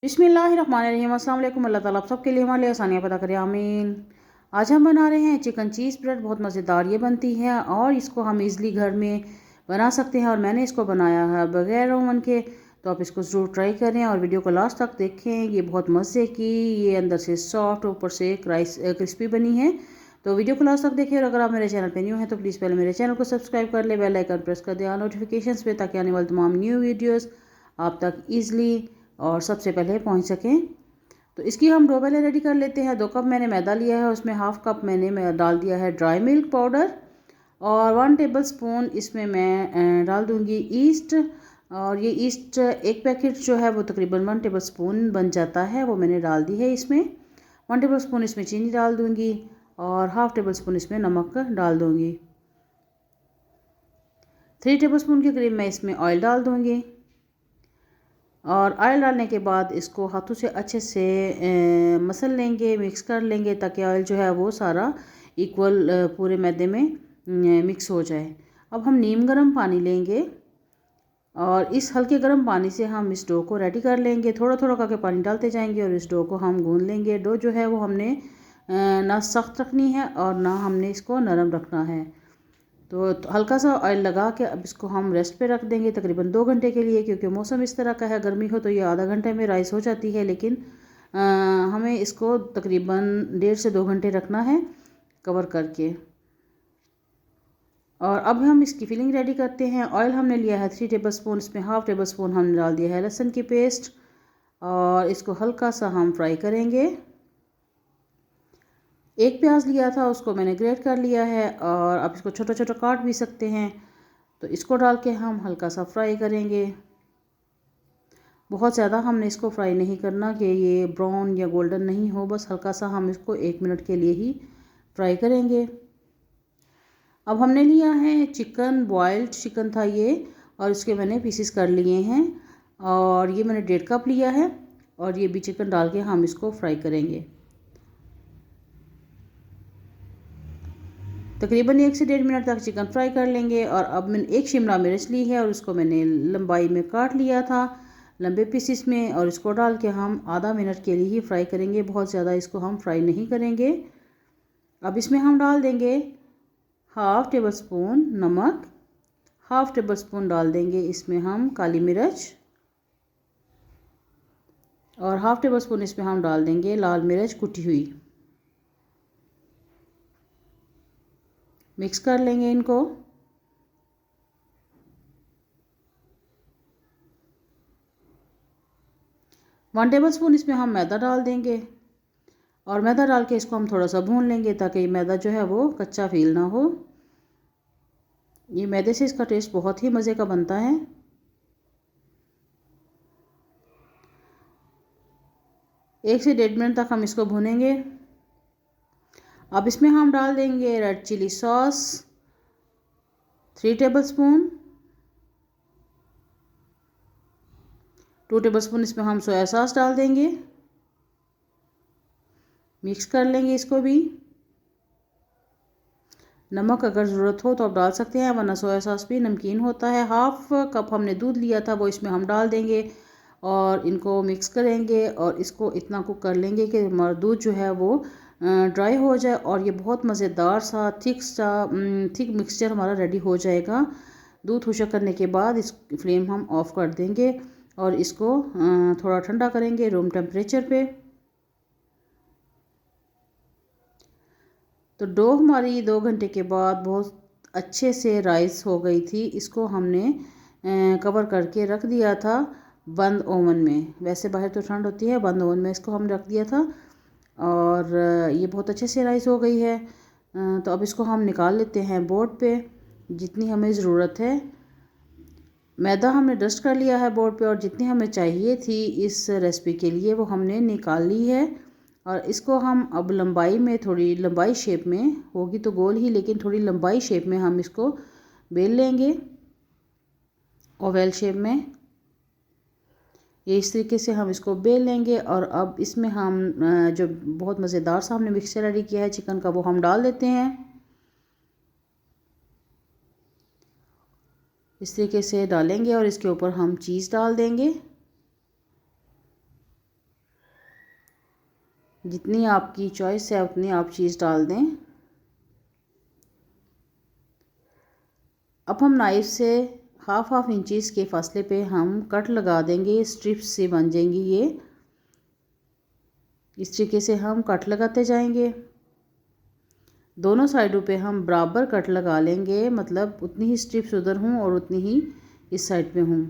बिस्मिल्लाहिर्रहमानिर्रहीम। अस्सलाम वालेकुम। अल्लाह ताला आप सबके लिए हमारे लिए आसानियाँ पैदा करे, आमीन। आज हम बना रहे हैं चिकन चीज़ ब्रेड। बहुत मज़ेदार ये बनती है और इसको हम इज़ली घर में बना सकते हैं और मैंने इसको बनाया है बग़ैर ओवन के। तो आप इसको ज़रूर ट्राई करें और वीडियो को लास्ट तक देखें। ये बहुत मज़े की, ये अंदर से सॉफ्ट ऊपर से क्रिस्पी बनी है। तो वीडियो को लास्ट तक देखें और अगर आप मेरे चैनल पे न्यू हैं तो प्लीज़ पहले मेरे चैनल को सब्सक्राइब कर ले, बेल आइकन प्रेस कर दें ऑल नोटिफिकेशंस पे, ताकि आने वाले तमाम न्यू वीडियोस आप तक ईज़िली और सबसे पहले पहुंच सकें। तो इसकी हम डो पहले रेडी कर लेते हैं। 2 कप मैंने मैदा लिया है, उसमें हाफ़ कप मैंने डाल दिया है ड्राई मिल्क पाउडर और 1 टेबल स्पून इसमें मैं डाल दूंगी ईस्ट। और ये ईस्ट एक पैकेट जो है वो तकरीबन 1 टेबल स्पून बन जाता है, वो मैंने डाल दी है इसमें। 1 टेबल स्पून इसमें चीनी डाल दूंगी और हाफ़ टेबल स्पून इसमें नमक डाल दूंगी। 3 टेबल स्पून के करीब मैं इसमें ऑयल डाल दूंगी और ऑयल डालने के बाद इसको हाथों से अच्छे से मसल लेंगे, मिक्स कर लेंगे, ताकि ऑयल जो है वो सारा इक्वल पूरे मैदे में मिक्स हो जाए। अब हम नीम गर्म पानी लेंगे और इस हल्के गर्म पानी से हम इस डो को रेडी कर लेंगे। थोड़ा थोड़ा करके पानी डालते जाएंगे और इस डो को हम गूंद लेंगे। डो जो है वो हमने ना सख्त रखनी है और ना हमने इसको नरम रखना है। तो हल्का सा ऑयल लगा के अब इसको हम रेस्ट पे रख देंगे तकरीबन 2 घंटे के लिए, क्योंकि मौसम इस तरह का है। गर्मी हो तो ये आधा घंटे में राइस हो जाती है, लेकिन हमें इसको तकरीबन 1.5 से 2 घंटे रखना है कवर करके। और अब हम इसकी फिलिंग रेडी करते हैं। ऑयल हमने लिया है 3 टेबल स्पून, इसमें हाफ़ टेबल स्पून हमने डाल दिया है लहसुन की पेस्ट और इसको हल्का सा हम फ्राई करेंगे। एक प्याज लिया था, उसको मैंने ग्रेट कर लिया है और अब इसको छोटा छोटा काट भी सकते हैं। तो इसको डाल के हम हल्का सा फ्राई करेंगे। बहुत ज़्यादा हमने इसको फ्राई नहीं करना कि ये ब्राउन या गोल्डन नहीं हो, बस हल्का सा हम इसको 1 मिनट के लिए ही फ्राई करेंगे। अब हमने लिया है चिकन, बॉयल्ड चिकन था ये, और इसके मैंने पीसेस कर लिए हैं और ये मैंने 1.5 कप लिया है और ये भी चिकन डाल के हम इसको फ्राई करेंगे। तकरीबन 1 से 1.5 मिनट तक चिकन फ्राई कर लेंगे। और अब मैंने एक शिमला मिर्च ली है और उसको मैंने लंबाई में काट लिया था लंबे पीसेस में, और इसको डाल के हम आधा मिनट के लिए ही फ्राई करेंगे। बहुत ज़्यादा इसको हम फ्राई नहीं करेंगे। अब इसमें हम डाल देंगे हाफ़ टेबल स्पून नमक, हाफ़ टेबल स्पून डाल देंगे इसमें हम काली मिर्च और हाफ़ टेबल स्पून इसमें हम डाल देंगे लाल मिर्च कुटी हुई। मिक्स कर लेंगे इनको। वन टेबल स्पून इसमें हम मैदा डाल देंगे और मैदा डाल के इसको हम थोड़ा सा भून लेंगे, ताकि मैदा जो है वो कच्चा फील ना हो। ये मैदे से इसका टेस्ट बहुत ही मज़े का बनता है। एक से 1.5 मिनट तक हम इसको भूनेंगे। अब इसमें हम डाल देंगे red chilli sauce 3 tablespoon, 2 tablespoon इसमें हम सोया सॉस डाल देंगे। मिक्स कर लेंगे इसको भी। नमक अगर ज़रूरत हो तो आप डाल सकते हैं, वरना सोया सॉस भी नमकीन होता है। हाफ़ कप हमने दूध लिया था, वो इसमें हम डाल देंगे और इनको मिक्स करेंगे और इसको इतना कुक कर लेंगे कि हमारा दूध जो है वो ड्राई हो जाए और ये बहुत मज़ेदार सा थिक मिक्सचर हमारा रेडी हो जाएगा। दूध खुशक करने के बाद इस फ्लेम हम ऑफ़ कर देंगे और इसको थोड़ा ठंडा करेंगे रूम टेम्परेचर पे। तो डो हमारी 2 घंटे के बाद बहुत अच्छे से राइस हो गई थी। इसको हमने कवर करके रख दिया था बंद ओवन में। वैसे बाहर तो ठंड होती है, बंद ओवन में इसको हम रख दिया था और ये बहुत अच्छे से राइस हो गई है। तो अब इसको हम निकाल लेते हैं बोर्ड पे जितनी हमें ज़रूरत है। मैदा हमने डस्ट कर लिया है बोर्ड पे और जितनी हमें चाहिए थी इस रेसिपी के लिए वो हमने निकाल ली है। और इसको हम अब लंबाई में, थोड़ी लंबाई शेप में होगी तो गोल ही, लेकिन थोड़ी लंबाई शेप में हम इसको बेल लेंगे ओवल शेप में। ये इस तरीके से हम इसको बेल लेंगे और अब इसमें हम जो बहुत मज़ेदार सा हमने मिक्सचर रेडी किया है चिकन का, वो हम डाल देते हैं। इस तरीके से डालेंगे और इसके ऊपर हम चीज़ डाल देंगे। जितनी आपकी चॉइस है उतनी आप चीज़ डाल दें। अब हम नाइफ से हाफ इंचज़ के फासले पे हम कट लगा देंगे, स्ट्रिप्स से बन जाएंगी ये। इस तरीके से हम कट लगाते जाएंगे। दोनों साइडों पे हम बराबर कट लगा लेंगे, मतलब उतनी ही स्ट्रिप्स उधर हों और उतनी ही इस साइड पे हों।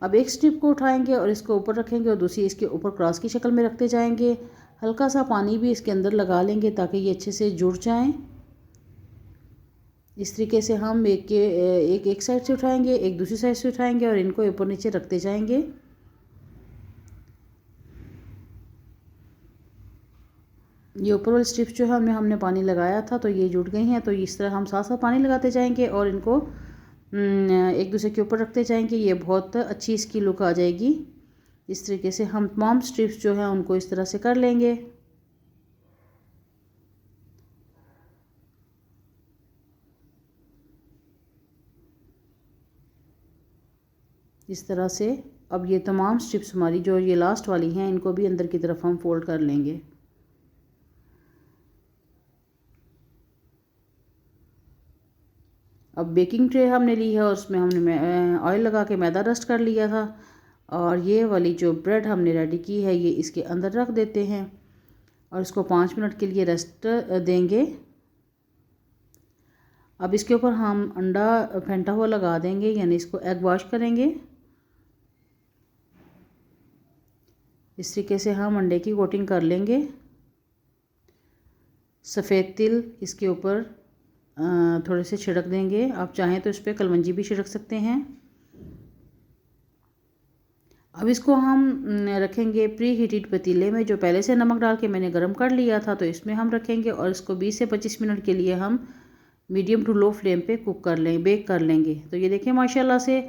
अब एक स्ट्रिप को उठाएंगे और इसको ऊपर रखेंगे और दूसरी इसके ऊपर क्रॉस की शक्ल में रखते जाएंगे। हल्का सा पानी भी इसके अंदर लगा लेंगे ताकि ये अच्छे से जुड़ जाएं। इस तरीके से हम एक साइड से उठाएंगे, एक दूसरी साइड से उठाएंगे और इनको ऊपर नीचे रखते जाएंगे। ये ऊपर वाली स्ट्रिप्स जो है हमने पानी लगाया था तो ये जुड़ गई हैं। तो इस तरह हम साथ साथ पानी लगाते जाएंगे और इनको एक दूसरे के ऊपर रखते जाएंगे। ये बहुत अच्छी इसकी लुक आ जाएगी। इस तरीके से हम तमाम स्ट्रिप्स जो है उनको इस तरह से कर लेंगे। इस तरह से अब ये तमाम स्ट्रिप्स हमारी जो ये लास्ट वाली हैं इनको भी अंदर की तरफ हम फोल्ड कर लेंगे। अब बेकिंग ट्रे हमने ली है और उसमें हमने ऑयल लगा के मैदा रस्ट कर लिया था और ये वाली जो ब्रेड हमने रेडी की है ये इसके अंदर रख देते हैं और इसको 5 मिनट के लिए रेस्ट देंगे। अब इसके ऊपर हम अंडा फेंटा हुआ लगा देंगे, यानी इसको एग वॉश करेंगे। इस तरीके से हम अंडे की कोटिंग कर लेंगे। सफ़ेद तिल इसके ऊपर थोड़े से छिड़क देंगे। आप चाहें तो इस पर कलवंजी भी छिड़क सकते हैं। अब इसको हम रखेंगे प्री हीटेड पतीले में, जो पहले से नमक डाल के मैंने गर्म कर लिया था, तो इसमें हम रखेंगे और इसको 20 से 25 मिनट के लिए हम मीडियम टू लो फ्लेम पे बेक कर लेंगे। तो ये देखिए माशाल्लाह से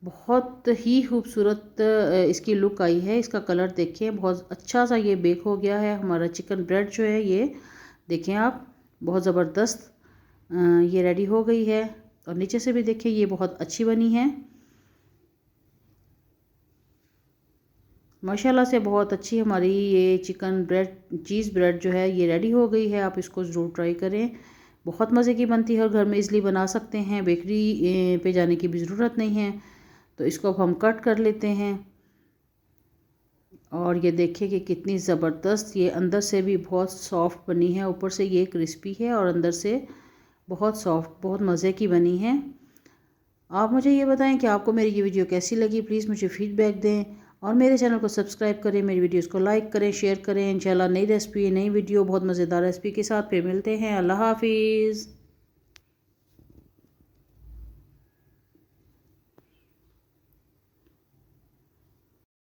बहुत ही खूबसूरत इसकी लुक आई है। इसका कलर देखिए बहुत अच्छा सा ये बेक हो गया है। हमारा चिकन ब्रेड जो है ये देखें आप बहुत ज़बरदस्त ये रेडी हो गई है और नीचे से भी देखिए ये बहुत अच्छी बनी है माशाल्लाह से। बहुत अच्छी हमारी ये चिकन ब्रेड चीज़ ब्रेड जो है ये रेडी हो गई है। आप इसको ज़रूर ट्राई करें, बहुत मज़े की बनती है और घर में इजली बना सकते हैं, बेकरी पे जाने की भी ज़रूरत नहीं है। तो इसको अब हम कट कर लेते हैं और ये देखिए कि कितनी ज़बरदस्त ये अंदर से भी बहुत सॉफ्ट बनी है, ऊपर से ये क्रिस्पी है और अंदर से बहुत सॉफ्ट, बहुत मज़े की बनी है। आप मुझे ये बताएं कि आपको मेरी ये वीडियो कैसी लगी। प्लीज़ मुझे फ़ीडबैक दें और मेरे चैनल को सब्सक्राइब करें, मेरी वीडियोस को लाइक करें, शेयर करें। इंशाल्लाह नई रेसिपी नई वीडियो बहुत मज़ेदार रेसिपी के साथ फिर मिलते हैं। अल्लाह हाफिज़।